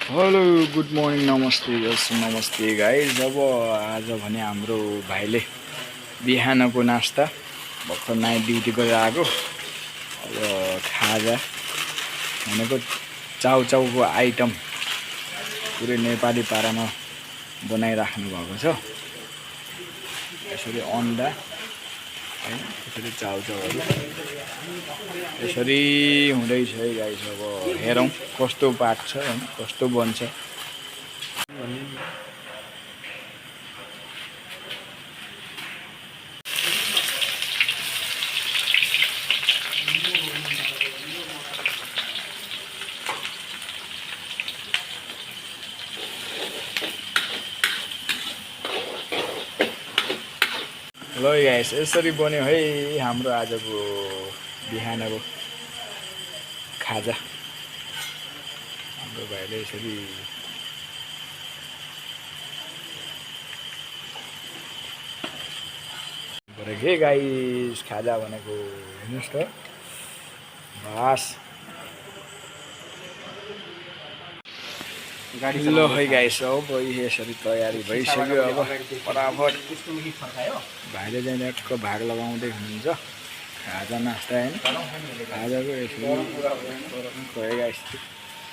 Hello good morning नमस्ते नमस्ते guys. अब आज भने हाम्रो भाइले बिहानको नास्ता भर्खर नाइट ड्युटी गरेर आएको। अब खाजा भनेको चाउचाउको आइटम पुरै नेपाली पारामा बनाइराख्नु भएको छ। यसरी अन्डा हैन, यसरी चाउचाउहरू यसरी हुँदैछ है गाइस। अब हेरौँ कस्तो पाक्छ हैन, कस्तो बन्छ। ल गाइस, यसरी बन्यो है हाम्रो आजको बिहानको खाजा। हाम्रो भाइले यसरी गरेको है गाइस। खाजा भनेको हेर्नुहोस् त, बास। ल है गाइस, अब यसरी तयारी भइसक्यो। अब फटाफट भाइले चाहिँ ट्याक्क भाग लगाउँदै हुनुहुन्छ खाजा नास्ता हैन। खाजाको यसरी गयो गाइस।